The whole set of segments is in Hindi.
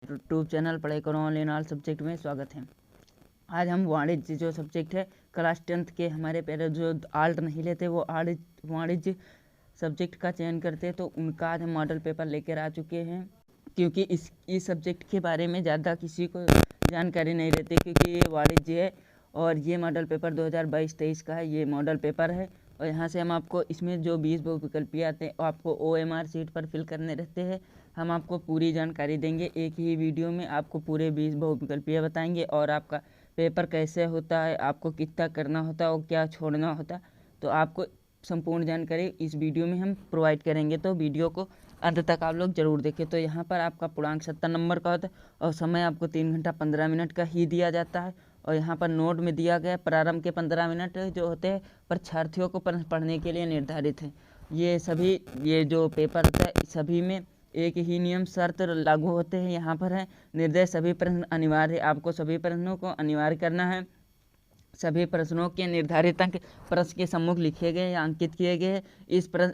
यूट्यूब चैनल पढ़ाई करो ऑनलाइन ऑल सब्जेक्ट में स्वागत है। आज हम वाणिज्य जो सब्जेक्ट है क्लास 10th के हमारे पहले जो आर्ट नहीं लेते वो वाणिज्य सब्जेक्ट का चयन करते, तो उनका आज हम मॉडल पेपर लेकर आ चुके हैं। क्योंकि इस सब्जेक्ट के बारे में ज़्यादा किसी को जानकारी नहीं रहती, क्योंकि ये वाणिज्य है और ये मॉडल पेपर 2022-23 का है। ये मॉडल पेपर है और यहाँ से हम आपको इसमें जो 20 बहुविकल्पीय आते हैं आपको OMR शीट पर फिल करने रहते हैं। हम आपको पूरी जानकारी देंगे एक ही वीडियो में, आपको पूरे 20 बहुविकल्पीय बताएंगे और आपका पेपर कैसे होता है, आपको कितना करना होता है और क्या छोड़ना होता है, तो आपको संपूर्ण जानकारी इस वीडियो में हम प्रोवाइड करेंगे। तो वीडियो को अंत तक आप लोग जरूर देखें। तो यहाँ पर आपका पूर्णांक 70 नंबर का होता है और समय आपको 3 घंटा 15 मिनट का ही दिया जाता है। और यहाँ पर नोट में दिया गया प्रारंभ के 15 मिनट जो होते हैं परीक्षार्थियों को पढ़ने के लिए निर्धारित हैं। ये जो पेपर होता है सभी में एक ही नियम शर्त लागू होते हैं। यहाँ पर है निर्देश सभी प्रश्न अनिवार्य है, आपको सभी प्रश्नों को अनिवार्य करना है। सभी प्रश्नों के निर्धारित अंक प्रश्न के सम्मुख लिखे गए या अंकित किए गए।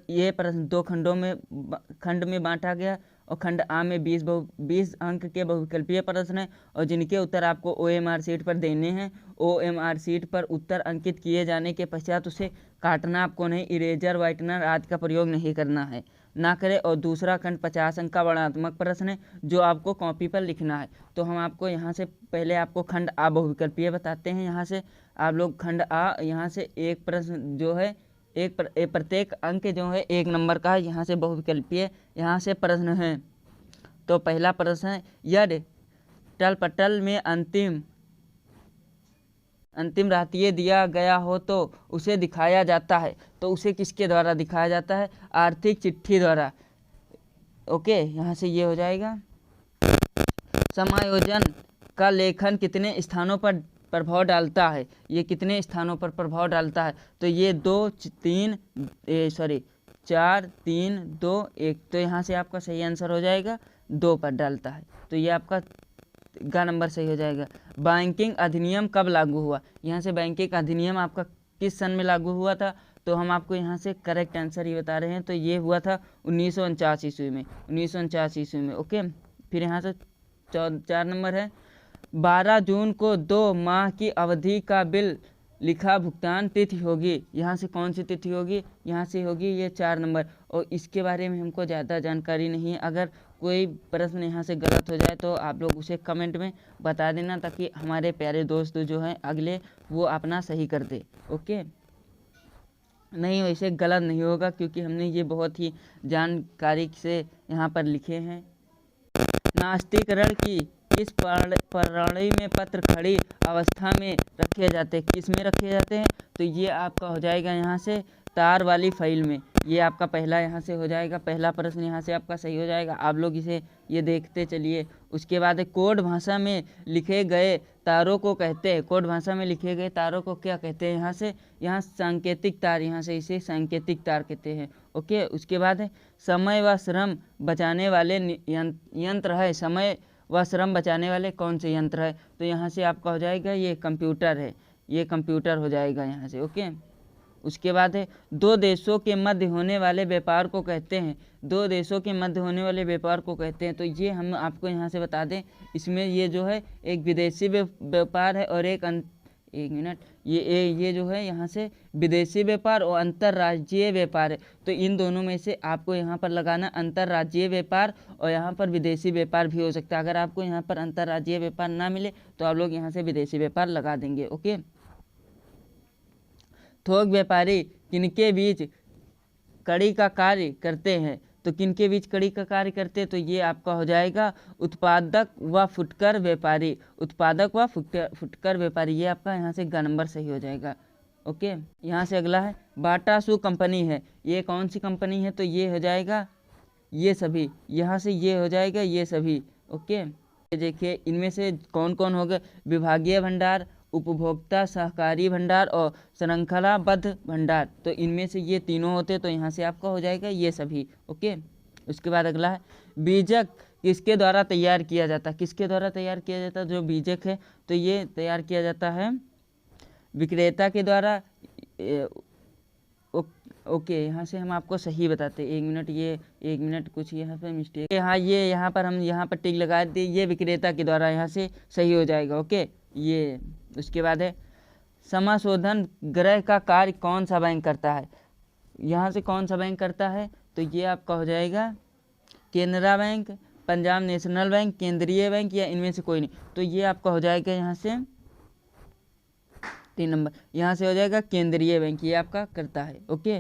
ये प्रश्न 2 खंड में बांटा गया और खंड आ में 20 अंक के बहुविकल्पीय प्रश्न है और जिनके उत्तर आपको OMR शीट पर देने हैं। OMR शीट पर उत्तर अंकित किए जाने के पश्चात उसे काटना आपको नहीं, इरेजर व्हाइटनर आदि का प्रयोग नहीं करना है, ना करें। और दूसरा खंड 50 अंक का वर्णनात्मक प्रश्न है जो आपको कॉपी पर लिखना है। तो हम आपको यहाँ से पहले आपको खंड आ बहुविकल्पीय बताते हैं। यहाँ से आप लोग खंड आ, यहाँ से एक प्रश्न जो है प्रत्येक अंक जो है 1 नंबर का है। यहाँ से बहुविकल्पीय यहाँ से प्रश्न है। तो पहला प्रश्न है, यदि टल पटल में अंतिम राशियाँ दिया गया हो तो उसे दिखाया जाता है, तो उसे किसके द्वारा दिखाया जाता है? आर्थिक चिट्ठी द्वारा। ओके, यहाँ से ये हो जाएगा। समायोजन का लेखन कितने स्थानों पर प्रभाव डालता है? ये कितने स्थानों पर प्रभाव डालता है? तो ये 4 3 2 1, तो यहाँ से आपका सही आंसर हो जाएगा 2 पर डालता है। तो ये आपका गा नंबर सही हो जाएगा। बैंकिंग अधिनियम कब लागू हुआ? यहाँ से बैंकिंग अधिनियम आपका किस सन में लागू हुआ था? तो हम आपको यहाँ से करेक्ट आंसर ही बता रहे हैं। तो ये हुआ था 1949 ईस्वी में, 1949 ईस्वी में। ओके, फिर यहाँ से 4 नंबर है, 12 जून को 2 माह की अवधि का बिल लिखा भुगतान तिथि होगी। यहाँ से कौन सी तिथि होगी? यहाँ से होगी ये 4 नंबर। और इसके बारे में हमको ज़्यादा जानकारी नहीं है। अगर कोई प्रश्न यहाँ से गलत हो जाए तो आप लोग उसे कमेंट में बता देना, ताकि हमारे प्यारे दोस्त जो हैं अगले वो अपना सही कर दे। ओके, नहीं वैसे गलत नहीं होगा, क्योंकि हमने ये बहुत ही जानकारी से यहाँ पर लिखे हैं। नास्तिकरण की किस प्रणाली में पत्र खड़ी अवस्था में रखे जाते हैं? किस में रखे जाते हैं? तो ये आपका हो जाएगा यहाँ से तार वाली फाइल में। ये आपका पहला यहाँ से हो जाएगा, पहला प्रश्न यहाँ से आपका सही हो जाएगा। आप लोग इसे ये देखते चलिए। उसके बाद कोड भाषा में लिखे गए तारों को कहते हैं। कोड भाषा में लिखे गए तारों को क्या कहते हैं? यहाँ सांकेतिक तार, यहाँ से इसे सांकेतिक तार कहते हैं। ओके, उसके बाद है समय व श्रम बचाने वाले यंत्र है। समय व श्रम बचाने वाले कौन से यंत्र है? तो यहाँ से आपका हो जाएगा ये कंप्यूटर है, ये कंप्यूटर हो जाएगा यहाँ से। ओके, उसके बाद है 2 देशों के मध्य होने वाले व्यापार को कहते हैं। 2 देशों के मध्य होने वाले व्यापार को कहते हैं। तो ये हम आपको यहाँ से बता दें, इसमें ये जो है एक विदेशी व्यापार है और ये जो है यहाँ से विदेशी व्यापार और अंतर्राज्यीय व्यापार है। तो इन दोनों में से आपको यहाँ पर लगाना अंतर्राज्यीय व्यापार, और यहाँ पर विदेशी व्यापार भी हो सकता है। अगर आपको यहाँ पर अंतर्राज्यीय व्यापार ना मिले तो आप लोग यहाँ से विदेशी व्यापार लगा देंगे। ओके, थोक व्यापारी किनके बीच कड़ी का कार्य करते हैं? तो किनके बीच कड़ी का कार्य करते हैं? तो ये आपका हो जाएगा उत्पादक व फुटकर व्यापारी। उत्पादक व फुटकर व्यापारी, ये आपका यहाँ से ग नंबर सही हो जाएगा। ओके, यहाँ से अगला है बाटा शू कंपनी है। ये कौन सी कंपनी है? तो ये हो जाएगा ये सभी, यहाँ से ये हो जाएगा ये सभी। ओके, देखिए इनमें से कौन कौन हो गए? विभागीय भंडार, उपभोक्ता सहकारी भंडार और श्रृंखलाबद्ध भंडार। तो इनमें से ये तीनों होते, तो यहाँ से आपका हो जाएगा ये सभी। ओके, उसके बाद अगला है बीजक किसके द्वारा तैयार किया जाता है? किसके द्वारा तैयार किया जाता है जो बीजक है? तो ये तैयार किया जाता है विक्रेता के द्वारा, ओके, यहाँ से हम आपको सही बताते हैं। 1 मिनट कुछ यहाँ पे मिस्टेक, हाँ ये यहाँ पर हम यहाँ पर टिक लगा दें, ये विक्रेता के द्वारा यहाँ से सही हो जाएगा। ओके, ये उसके बाद है समाशोधन गृह का कार्य कौन सा बैंक करता है। यहाँ से कौन सा बैंक करता है, तो ये आपका हो जाएगा Canara bank, Punjab national bank, केंद्रीय बैंक, या इनमें से कोई नहीं। तो ये आपका हो जाएगा यहाँ से 3 नंबर, यहाँ से हो जाएगा केंद्रीय बैंक, ये आपका करता है। ओके,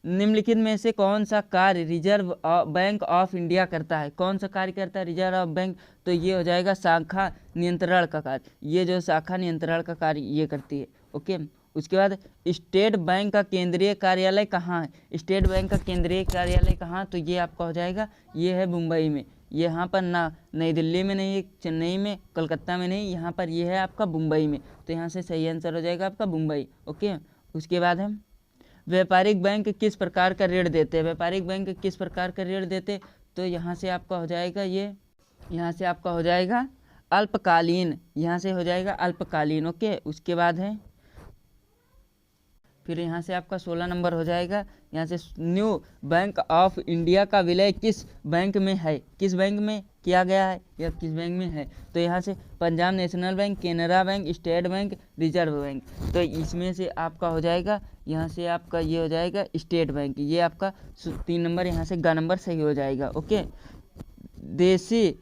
निम्नलिखित में से कौन सा कार्य रिजर्व बैंक ऑफ इंडिया करता है। कौन सा कार्य करता है रिजर्व ऑफ बैंक, तो ये हो जाएगा शाखा नियंत्रण का कार्य। ये जो शाखा नियंत्रण का कार्य ये करती है। ओके, उसके बाद स्टेट बैंक का केंद्रीय कार्यालय कहाँ है। स्टेट बैंक का केंद्रीय कार्यालय कहाँ, तो ये आपका हो जाएगा, ये है मुंबई में। ये यहाँ पर ना नई दिल्ली में नहीं है, चेन्नई में, कलकत्ता में नहीं, यहाँ पर ये है आपका मुंबई में। तो यहाँ से सही आंसर हो जाएगा आपका मुंबई। ओके, उसके बाद हम व्यापारिक बैंक किस प्रकार का ऋण देते हैं। व्यापारिक बैंक किस प्रकार का ऋण देते, तो यहाँ से आपका हो जाएगा ये, यहाँ से आपका हो जाएगा अल्पकालीन, यहाँ से हो जाएगा अल्पकालीन। ओके, उसके बाद है फिर यहाँ से आपका 16 नंबर हो जाएगा। यहाँ से न्यू बैंक ऑफ इंडिया का विलय किस बैंक में है, किस बैंक में किया गया है या किस बैंक में है, तो यहाँ से Punjab national bank, Canara bank, state bank, reserve bank. तो इसमें से आपका हो जाएगा, यहाँ से आपका ये हो जाएगा स्टेट बैंक, ये आपका 3 नंबर, यहाँ से ग नंबर सही हो जाएगा। ओके, देशी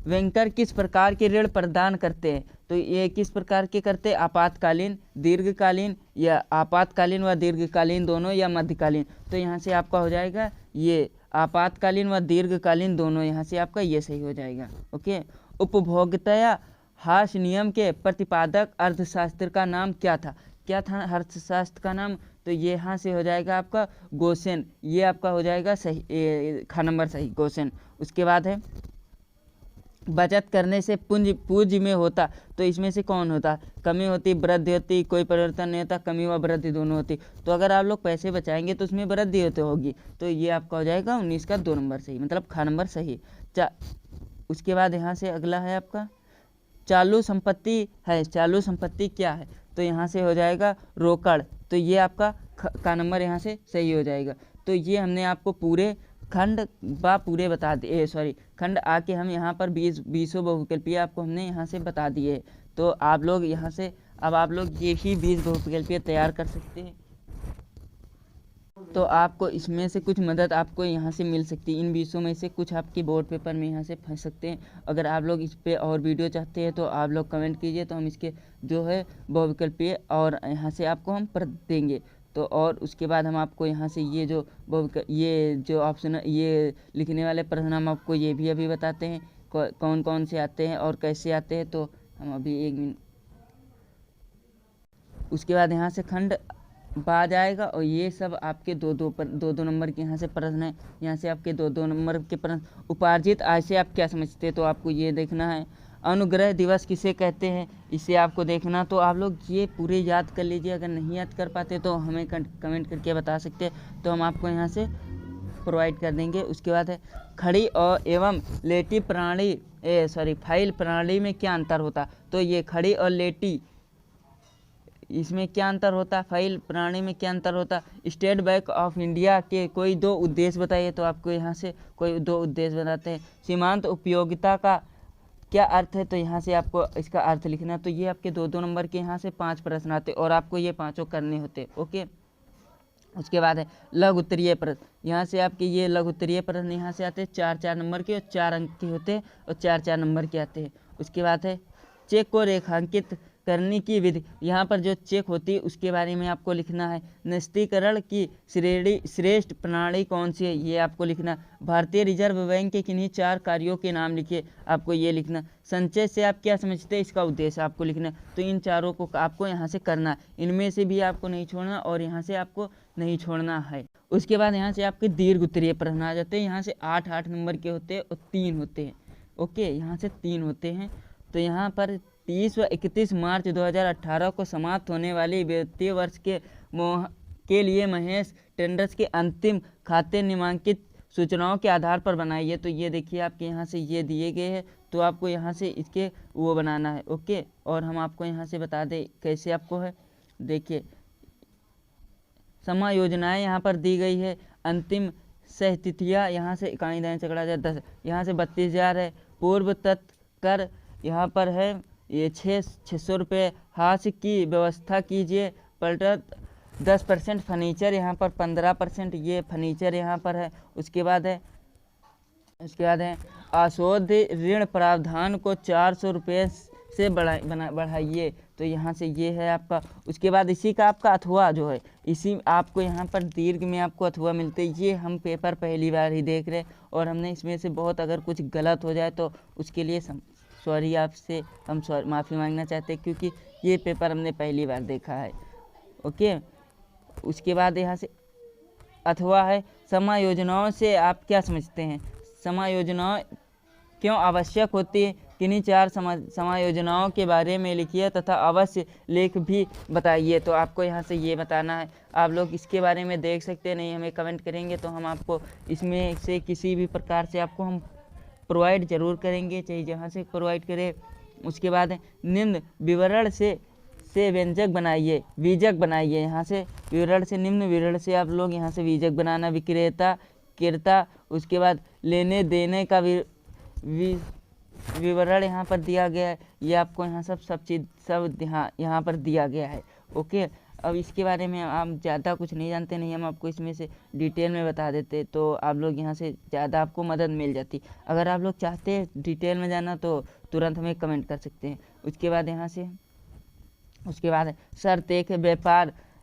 बैंकर किस प्रकार के ऋण प्रदान करते हैं, तो ये किस प्रकार के करते हैं, आपातकालीन, दीर्घकालीन, या आपातकालीन व दीर्घकालीन दोनों, या मध्यकालीन। तो यहाँ से आपका हो जाएगा ये आपातकालीन व दीर्घकालीन दोनों, यहाँ से आपका ये सही हो जाएगा। ओके, उपभोक्ता हाश नियम के प्रतिपादक अर्थशास्त्र का नाम क्या था। क्या था अर्थशास्त्र का नाम, तो ये यहाँ से हो जाएगा आपका गोसेन, ये आपका हो जाएगा सही, ख नंबर सही, गोसेन। उसके बाद है बचत करने से पूंजी में होता, तो इसमें से कौन होता, कमी होती, वृद्धि होती, कोई परिवर्तन नहीं होता, कमी व वृद्धि दोनों होती। तो अगर आप लोग पैसे बचाएंगे तो उसमें वृद्धि होगी, तो ये आपका हो जाएगा 19 का 2 नंबर सही, मतलब ख नंबर सही। उसके बाद यहाँ से अगला है आपका चालू संपत्ति है। चालू संपत्ति क्या है, तो यहाँ से हो जाएगा रोकड़, तो ये आपका का नंबर यहाँ से सही हो जाएगा। तो ये हमने आपको पूरे खंड बा पूरे बता दिए, खंड आ के हम यहाँ पर 20 बहुविकल्पीय आपको हमने यहाँ से बता दिए। तो आप लोग यहाँ से अब आप लोग ये ही 20 बहुविकल्पीय तैयार कर सकते हैं। तो आपको इसमें से कुछ मदद आपको यहाँ से मिल सकती है, इन 20 में से कुछ आपके बोर्ड पेपर में यहाँ से फंस सकते हैं। अगर आप लोग इस पे और वीडियो चाहते हैं तो आप लोग कमेंट कीजिए, तो हम इसके जो है बहुविकल्पीय और यहाँ से आपको हम पढ़ देंगे। तो और उसके बाद हम आपको यहाँ से ये जो ऑप्शन ये लिखने वाले प्रश्न हम आपको ये भी अभी बताते हैं कौन कौन से आते हैं और कैसे आते हैं। तो हम अभी 1 मिनट, उसके बाद यहाँ से खंड बा जाएगा और ये सब आपके दो नंबर के यहाँ से प्रश्न है। यहाँ से आपके दो नंबर के प्रश्न। उपार्जित आय से आप क्या समझते हैं, तो आपको ये देखना है। अनुग्रह दिवस किसे कहते हैं, इसे आपको देखना। तो आप लोग ये पूरे याद कर लीजिए, अगर नहीं याद कर पाते तो हमें कमेंट करके बता सकते हैं, तो हम आपको यहाँ से प्रोवाइड कर देंगे। उसके बाद है खड़ी और एवं लेटी फाइल प्रणाली में क्या अंतर होता, तो ये खड़ी और लेटी इसमें क्या अंतर होता, फाइल प्रणाली में क्या अंतर होता। स्टेट बैंक ऑफ इंडिया के कोई 2 उद्देश्य बताइए, तो आपको यहाँ से कोई 2 उद्देश्य बताते हैं। सीमांत उपयोगिता का क्या अर्थ है, तो यहाँ से आपको इसका अर्थ लिखना। तो ये आपके 2 नंबर के यहाँ से 5 प्रश्न आते और आपको ये 5 करने होते। ओके, उसके बाद है लघु उत्तरीय प्रश्न। यहाँ से आपके ये लघु उत्तरीय प्रश्न यहाँ से आते हैं 4 नंबर के और 4 अंक के होते हैं और 4 नंबर के आते हैं। उसके बाद है चेक को रेखांकित करने की विधि। यहाँ पर जो चेक होती है उसके बारे में आपको लिखना है। निश्चितीकरण की श्रेष्ठ प्रणाली कौन सी है, ये आपको लिखना। भारतीय रिजर्व बैंक के किन्हीं 4 कार्यों के नाम लिखिए, आपको ये लिखना। संचय से आप क्या समझते हैं, इसका उद्देश्य आपको लिखना। तो इन चारों को आपको यहाँ से करना, इनमें से भी आपको नहीं छोड़ना और यहाँ से आपको नहीं छोड़ना है। उसके बाद यहाँ से आपके दीर्घ उत्तरीय प्रश्न आ जाते हैं। यहाँ से 8 नंबर के होते हैं और 3 होते हैं। ओके, यहाँ से 3 होते हैं। तो यहाँ पर 30 व 31 मार्च 2018 को समाप्त होने वाली वित्तीय वर्ष के लिए महेश टेंडर्स के अंतिम खाते निम्नलिखित सूचनाओं के आधार पर बनाइए। तो ये देखिए आपके यहाँ से ये दिए गए हैं, तो आपको यहाँ से इसके वो बनाना है। ओके, और हम आपको यहाँ से बता दें कैसे आपको है। देखिए समायोजनाएं यहाँ पर दी गई है। अंतिम सहतिथियाँ यहाँ से इकाई दाएं चकड़ा जाए 10, यहाँ से 32,000 है। पूर्व तत्कर यहाँ पर है ये 600 रुपये। हास्य की व्यवस्था कीजिए। पलटत 10% फर्नीचर यहाँ पर 15% ये फर्नीचर यहाँ पर है। उसके बाद है आशोध ऋण प्रावधान को 400 रुपये से बढ़ाइए। तो यहाँ से ये है आपका। उसके बाद इसी का आपका अथवा जो है, इसी आपको यहाँ पर दीर्घ में आपको अथवा मिलते। ये हम पेपर पहली बार ही देख रहे हैं और हमने इसमें से बहुत अगर कुछ गलत हो जाए तो उसके लिए सॉरी, आपसे हम माफ़ी मांगना चाहते हैं क्योंकि ये पेपर हमने पहली बार देखा है। ओके, उसके बाद यहाँ से अथवा है समायोजनाओं से आप क्या समझते हैं, समायोजनाएं क्यों आवश्यक होती है, किन्हीं 4 समायोजनाओं के बारे में लिखिए तथा अवश्य लेख भी बताइए। तो आपको यहाँ से ये बताना है। आप लोग इसके बारे में देख सकते हैं, नहीं हमें कमेंट करेंगे तो हम आपको इसमें से किसी भी प्रकार से आपको हम प्रोवाइड ज़रूर करेंगे, चाहे जहाँ से प्रोवाइड करें। उसके बाद निम्न विवरण से व्यंजक बनाइए, बीजक बनाइए। यहाँ से विवरण से निम्न विवरण से आप लोग यहाँ से बीजक बनाना। विक्रेता क्रेता, उसके बाद लेने देने का विवरण यहाँ पर दिया गया है। ये आपको यहाँ सब चीज़ यहाँ पर दिया गया है। ओके, अब इसके बारे में आप ज़्यादा कुछ नहीं जानते, नहीं हम आपको इसमें से डिटेल में बता देते तो आप लोग यहाँ से ज़्यादा आपको मदद मिल जाती। अगर आप लोग चाहते हैं डिटेल में जाना तो तुरंत हमें कमेंट कर सकते हैं। उसके बाद यहाँ से शर्त एक है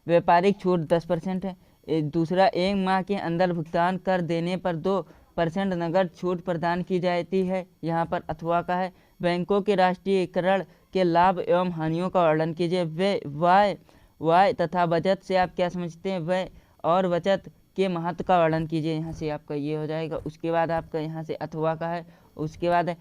व्यापारिक छूट 10% है। दूसरा, 1 माह के अंदर भुगतान कर देने पर 2% नगद छूट प्रदान की जाती है। यहाँ पर अथवा का है बैंकों के राष्ट्रीयकरण के लाभ एवं हानियों का वर्णन कीजिए। व्यय तथा बचत से आप क्या समझते हैं, व्यय और बचत के महत्व का वर्णन कीजिए। यहाँ से आपका ये हो जाएगा। उसके बाद आपका यहाँ से अथवा का है। उसके बाद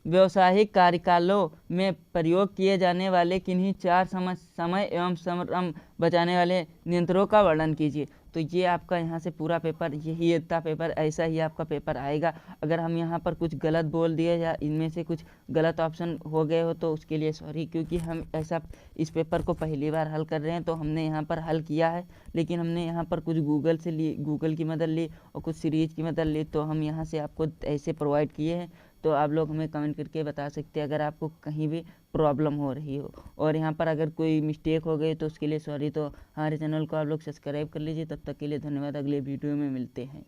व्यावसायिक कार्यकालों में प्रयोग किए जाने वाले किन्हीं 4 समय एवं श्रम बचाने वाले नियंत्रणों का वर्णन कीजिए। तो ये आपका यहाँ से पूरा पेपर, यही इतना पेपर ऐसा ही आपका पेपर आएगा। अगर हम यहाँ पर कुछ गलत बोल दिए या इनमें से कुछ गलत ऑप्शन हो गए हो तो उसके लिए सॉरी, क्योंकि हम ऐसा इस पेपर को पहली बार हल कर रहे हैं तो हमने यहाँ पर हल किया है, लेकिन हमने यहाँ पर कुछ गूगल की मदद ली और कुछ सीरीज की मदद ली, तो हम यहाँ से आपको ऐसे प्रोवाइड किए हैं। तो आप लोग हमें कमेंट करके बता सकते हैं अगर आपको कहीं भी प्रॉब्लम हो रही हो। और यहाँ पर अगर कोई मिस्टेक हो गई तो उसके लिए सॉरी। तो हमारे चैनल को आप लोग सब्सक्राइब कर लीजिए। तब तक के लिए धन्यवाद, अगले वीडियो में मिलते हैं।